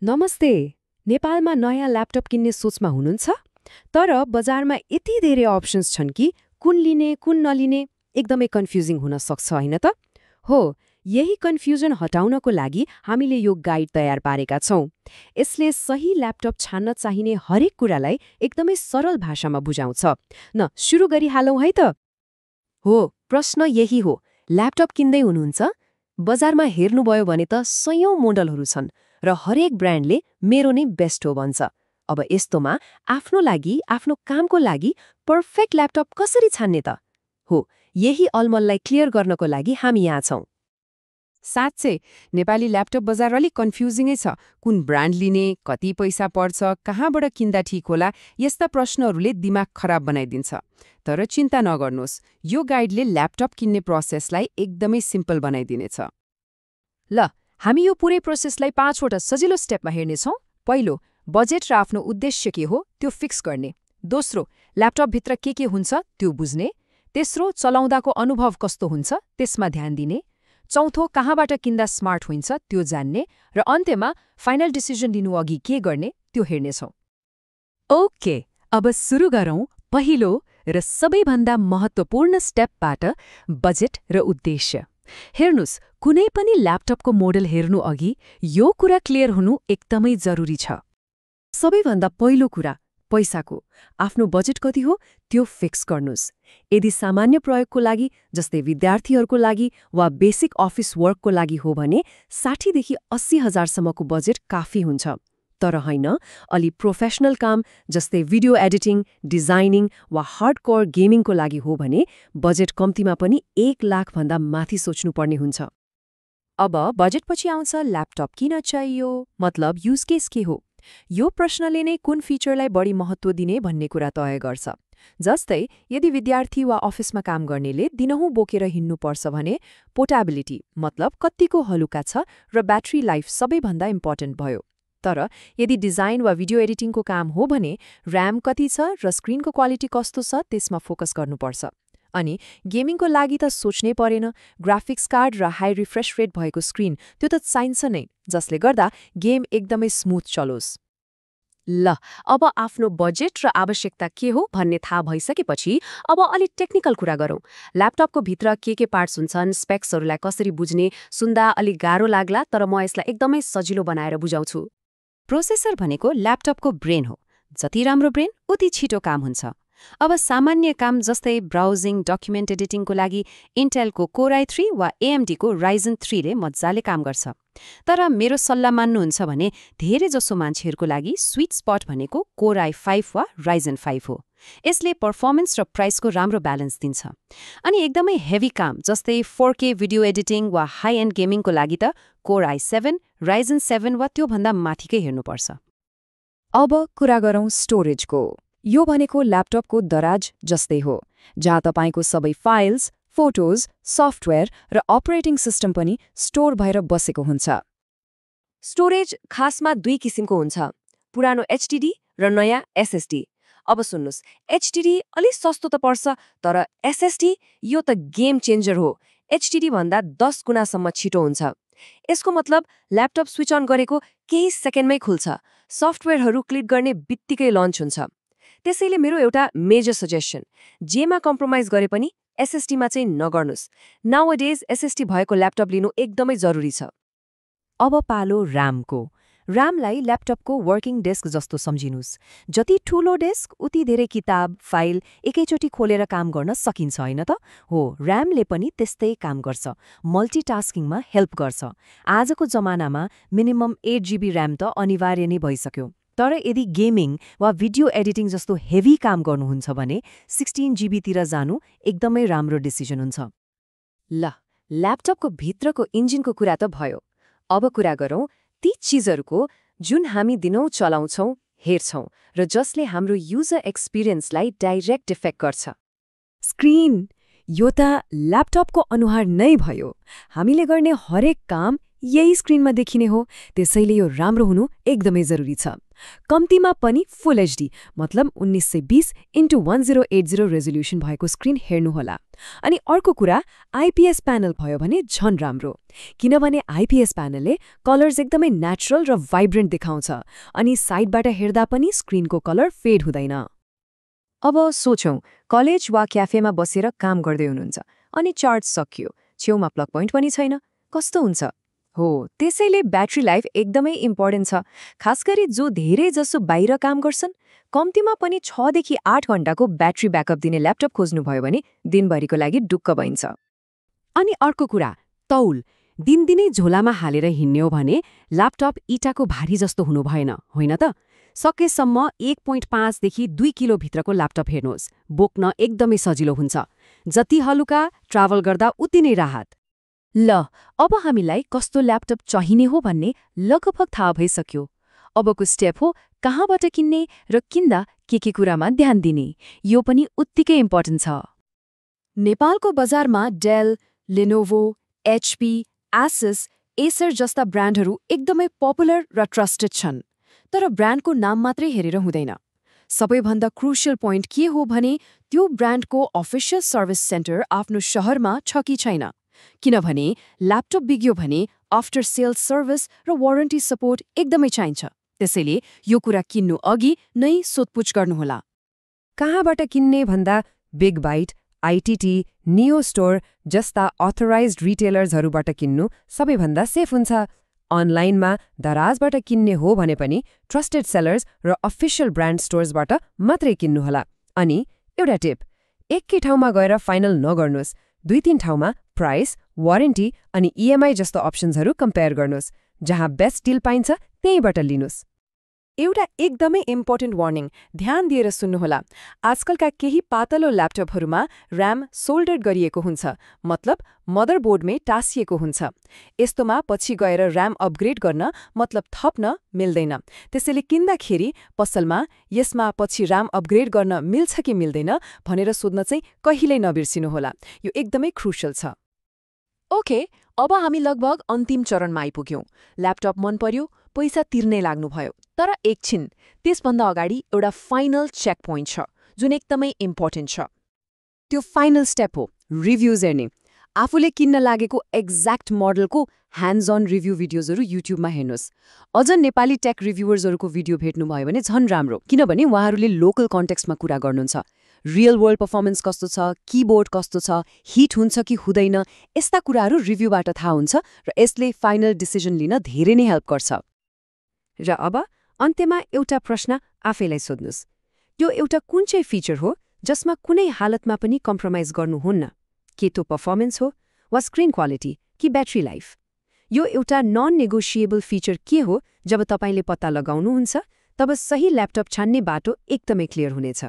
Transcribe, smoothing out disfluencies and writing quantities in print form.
नमस्ते। नेपालमा नयाँ ल्यापटप किन्ने सोचमा हुनुहुन्छ? तर बजारमा यति धेरै अप्सन्स छन् कि कुन लिने कुन नलिने एकदमै कन्फ्युजिङ हुन सक्छ होइन त? हो, यही कन्फ्युजन हटाउनको लागि हामीले यो गाइड तयार पारेका छौं। यसले सही ल्यापटप छान्न चाहिने हरेक कुरालाई एकदमै सरल भाषामा बुझाउँछ। न सुरु गरिहालौँ है त। हो, प्रश्न यही हो। ल्यापटप किन्दै हुनुहुन्छ? बजारमा हेर्नुभयो भने त सयौं मोडलहरू छन् र हरेक ब्रान्डले मेरो नै बेस्ट हो भन्छ। अब यस्तोमा आफ्नो लागि, आफ्नो कामको लागि पर्फेक्ट ल्यापटप कसरी छान्ने त? हो, यही अलमललाई क्लियर गर्नको लागि हामी यहाँ छौं। साँच्चै नेपाली ल्यापटप बजार अलिक कन्फ्युजिङै छ। कुन ब्रान्ड लिने, कति पैसा पर्छ, कहाँबाट किन्दा ठिक होला, यस्ता प्रश्नहरूले दिमाग खराब बनाइदिन्छ। तर चिन्ता नगर्नुहोस्, यो गाइडले ल्यापटप किन्ने प्रोसेसलाई एकदमै सिम्पल बनाइदिनेछ। ल, हामी यो पुरै प्रोसेसलाई 5वटा सजिलो स्टेपमा हेर्नेछौँ। पहिलो, बजेट र आफ्नो उद्देश्य के हो त्यो फिक्स गर्ने। दोस्रो, ल्यापटपभित्र के हुन्छ त्यो बुझ्ने। तेस्रो, चलाउँदाको अनुभव कस्तो हुन्छ त्यसमा ध्यान दिने। चौथो, कहाँबाट किन्दा स्मार्ट हुन्छ त्यो जान्ने। र अन्त्यमा फाइनल डिसिजन लिनुअघि के गर्ने त्यो हेर्नेछौँ। ओके, अब सुरु गरौँ पहिलो र सबैभन्दा महत्त्वपूर्ण स्टेपबाट, बजेट र उद्देश्य। हेर्नुस्, कुनै पनि ल्यापटपको मोडल हेर्नु अघि यो कुरा क्लियर हुनु एकदमै जरुरी छ। सबैभन्दा पहिलो कुरा, पैसाको। आफ्नो बजेट कति हो त्यो फिक्स गर्नुस्। यदि सामान्य प्रयोगको लागि, जस्तै विद्यार्थीहरूको लागि वा बेसिक अफिस वर्कको लागि हो भने 60 देखि 80 हजारसम्मको बजेट काफी हुन्छ। तर होइन, अलि प्रोफेसनल काम जस्तै भिडियो एडिटिङ, डिजाइनिङ वा हार्डकोर गेमिङको लागि हो भने बजेट कम्तीमा पनि 1 लाखभन्दा माथि सोच्नुपर्ने हुन्छ। अब बजेटपछि आउँछ ल्यापटप किन चाहियो, मतलब युज केस के हो। यो प्रश्नले नै कुन फिचरलाई बढी महत्त्व दिने भन्ने कुरा तय गर्छ। जस्तै यदि विद्यार्थी वा अफिसमा काम गर्नेले दिनहुँ बोकेर हिँड्नुपर्छ भने पोर्टेबिलिटी, मतलब कत्तिको हलुका छ र ब्याट्री लाइफ सबैभन्दा इम्पोर्टेन्ट भयो। तर यदि डिजाइन वा भिडियो एडिटिङको काम हो भने र्याम कति छ र स्क्रिनको क्वालिटी कस्तो छ त्यसमा फोकस गर्नुपर्छ। अनि गेमिङको लागि त सोच्नै परेन, ग्राफिक्स कार्ड र हाई रिफ्रेश रेट भएको स्क्रिन त्यो त चाहिन्छ नै, जसले गर्दा गेम एकदमै स्मुथ चलोस्। ल, अब आफ्नो बजेट र आवश्यकता के हो भन्ने थाहा भइसकेपछि अब अलि टेक्निकल कुरा गरौँ। ल्यापटपको भित्र के पार्ट्स हुन्छन्, स्पेक्सहरूलाई कसरी बुझ्ने, सुन्दा अलि गाह्रो लाग्ला, तर म यसलाई एकदमै सजिलो बनाएर बुझाउँछु। प्रोसेसर भनेको ल्यापटपको ब्रेन हो। जति राम्रो ब्रेन, उति छिटो काम हुन्छ। अब सामान्य काम जस्तै ब्राउजिङ, डकुमेन्ट एडिटिङको लागि इन्टेलको कोर i3 वा AMDको Ryzen 3 ले मजाले काम गर्छ। तर मेरो सल्लाह मान्नुहुन्छ भने धेरैजसो मान्छेहरूको लागि स्वीट स्पट भनेको कोर i5 वा Ryzen 5 हो। यसले पर्फर्मेन्स र प्राइसको राम्रो ब्यालेन्स दिन्छ। अनि एकदमै हेभी काम जस्तै 4K भिडियो एडिटिङ वा हाई एन्ड गेमिङको लागि त कोर i7, Ryzen 7 वा त्योभन्दा माथिकै हेर्नुपर्छ। अब कुरा गरौँ स्टोरेजको। यो भनेको ल्यापटपको दराज जस्तै हो, जहाँ तपाईँको सबै फाइल्स, फोटोज, सफ्टवेयर र अपरेटिङ सिस्टम पनि स्टोर भएर बसेको हुन्छ। स्टोरेज खासमा 2 किसिमको हुन्छ, पुरानो HDD र नयाँ SSD। अब सुन्नुस्, HDD अलि सस्तो त पर्छ, तर SSD यो त गेम चेन्जर हो। HDD भन्दा 10 गुणासम्म छिटो हुन्छ। यसको मतलब ल्यापटप स्विच अन गरेको केही सेकेन्डमै खुल्छ, सफ्टवेयरहरू क्लिक गर्ने बित्तिकै लन्च हुन्छ। त्यसैले मेरो एउटा मेजर सजेसन, जेमा कम्प्रोमाइज गरे पनि SSDमा चाहिँ नगर्नुस्। नाउअडेज SSD भएको ल्यापटप लिनु एकदमै जरुरी छ। अब पालो र्यामको। र्यामलाई ल्यापटपको वर्किङ डेस्क जस्तो सम्झिनुस्। जति ठूलो डेस्क, उति धेरै किताब, फाइल एकैचोटि खोलेर काम गर्न सकिन्छ होइन त? हो, र्यामले पनि त्यस्तै काम गर्छ, मल्टिटास्किङमा हेल्प गर्छ। आजको जमानामा मिनिमम 8 GB र्याम त अनिवार्य नै भइसक्यो। तर यदि गेमिङ वा भिडियो एडिटिङ जस्तो हेभी काम गर्नुहुन्छ भने 16 GB तिर जानु एकदमै राम्रो डिसिजन हुन्छ। ल, ल्यापटपको भित्रको इन्जिनको कुरा त भयो। अब कुरा गरौँ ती चिजहरूको जुन हामी दिनौँ चलाउँछौँ, हेर्छौँ र जसले हाम्रो युजर एक्सपिरियन्सलाई डाइरेक्ट इफेक्ट गर्छ। स्क्रिन, यो त ल्यापटपको अनुहार नै भयो। हामीले गर्ने हरेक काम यही स्क्रिनमा देखिने हो, त्यसैले यो राम्रो हुनु एकदमै जरुरी छ। कम्तीमा पनि फुल एचडी मतलब 1920x1080 रेजोल्युसन भएको स्क्रिन हेर्नुहोला। अनि अर्को कुरा, आइपीएस प्यानल भयो भने झन राम्रो, किनभने आइपीएस प्यानलले कलर्स एकदमै नेचुरल र भाइब्रेन्ट देखाउँछ, अनि साइडबाट हेर्दा पनि स्क्रिनको कलर फेड हुँदैन। अब सोचौं, कलेज वा क्याफेमा बसेर काम गर्दै हुनुहुन्छ अनि चार्ज सकियो, छेउमा प्लग पोइन्ट पनि छैन, कस्तो हुन्छ? हो, त्यसैले ब्याट्री लाइफ एकदमै इम्पोर्टेन्ट छ, खास गरी जो धेरै जसो बाहिर काम गर्छन्। कम्तीमा पनि 6 देखि 8 घण्टाको ब्याट्री ब्याकअप दिने ल्यापटप खोज्नुभयो भने दिनभरिको लागि ढुक्क भइन्छ। अनि अर्को कुरा, तौल दिनदिनै झोलामा हालेर हिँड्ने हो भने ल्यापटप इँटाको भारी जस्तो हुनु भएन, होइन त? सकेसम्म 1.5 देखि 2 किलो भित्रको ल्यापटप हेर्नुहोस्, बोक्न एकदमै सजिलो हुन्छ। जति हलुका, ट्राभल गर्दा उति नै राहत। ल, अब हामीलाई कस्तो ल्यापटप चाहिने हो भन्ने लगभग थाहा भइसक्यो। अबको स्टेप हो कहाँबाट किन्ने र किन्दा के कुरामा ध्यान दिने, यो पनि उत्तिकै इम्पोर्टेन्ट छ। नेपालको बजारमा Dell, Lenovo, HP, Asus, Acer जस्ता ब्रान्डहरू एकदमै पपुलर र ट्रस्टेड छन्। तर ब्रान्डको नाम मात्रै हेरेर हुँदैन। सबैभन्दा क्रुशियल पोइन्ट के हो भने त्यो ब्रान्डको अफिसियल सर्भिस सेन्टर आफ्नो शहरमा छ कि छैन, किनभने ल्यापटप बिग्यो भने आफ्टर सेल्स सर्भिस र वारेन्टी सपोर्ट एकदमै चाहिन्छ। त्यसैले यो कुरा किन्नु अघि नै सोधपुछ गर्नुहोला। कहाँबाट किन्ने भन्दा बिग बाइट, आइटिटी, नियो स्टोर जस्ता अथराइज्ड रिटेलर्सहरूबाट किन्नु सबैभन्दा सेफ हुन्छ। अनलाइनमा दराजबाट किन्ने हो भने पनि ट्रस्टेड सेलर्स र अफिसियल ब्रान्ड स्टोर्सबाट मात्रै किन्नुहोला। अनि एउटा टिप, एकै ठाउँमा गएर फाइनल नगर्नुहोस्, 2-3 ठाउँमा प्राइस, वारेन्टी अनि इएमआई जस्तो अप्सन्सहरू कम्पेयर गर्नुहोस्। जहाँ बेस्ट डिल पाइन्छ त्यहीँबाट लिनुहोस्। एउटा एकदमै इम्पोर्टेन्ट वार्निङ, ध्यान दिएर सुन्नुहोला। आजकलका केही पातलो ल्यापटपहरूमा र्याम सोल्डर गरिएको हुन्छ, मतलब मदरबोर्डमै टाँसिएको हुन्छ। यस्तोमा पछि गएर र्याम अपग्रेड गर्न मतलब थप्न मिल्दैन। त्यसैले किन्दाखेरि पसलमा यसमा पछि र्याम अपग्रेड गर्न मिल्छ कि मिल्दैन भनेर सोध्न चाहिँ कहिल्यै नबिर्सिनुहोला। यो एकदमै क्रुशियल छ। ओके, अब हामी लगभग अन्तिम चरणमा आइपुग्यौं। ल्यापटप मन पर्यो, पैसा तिर्नै लाग्नुभयो, तर एकछिन त्यसभन्दा अगाडि एउटा फाइनल चेक पोइन्ट छ जुन एकदमै इम्पोर्टेन्ट छ। त्यो फाइनल स्टेप हो रिभ्युज हेर्ने। आफूले किन्न लागेको एक्ज्याक्ट मोडलको ह्यान्ड्स अन रिभ्यू भिडियोजहरू युट्युबमा हेर्नुहोस्। अझ नेपाली टेक रिभ्युअर्सहरूको भिडियो भेट्नुभयो भने झन् राम्रो, किनभने उहाँहरूले लोकल कन्टेक्स्टमा कुरा गर्नुहुन्छ। रियल वर्ल्ड पर्फर्मेन्स कस्तो छ, किबोर्ड कस्तो छ, हिट हुन्छ कि हुँदैन, यस्ता कुराहरू रिभ्यूबाट थाहा हुन्छ र यसले फाइनल डिसिजन लिन धेरै नै हेल्प गर्छ। र अब अन्त्यमा एउटा प्रश्न आफैलाई सोध्नुहोस्, यो एउटा कुन चाहिँ फिचर हो जसमा कुनै हालतमा पनि कम्प्रोमाइज गर्नुहुन्न? के त्यो पर्फर्मेन्स हो वा स्क्रिन क्वालिटी कि ब्याट्री लाइफ? यो एउटा नन नेगोसिएबल फिचर के हो? जब तपाईले पत्ता लगाउनुहुन्छ तब सही ल्यापटप छान्ने बाटो एकदमै क्लियर हुनेछ।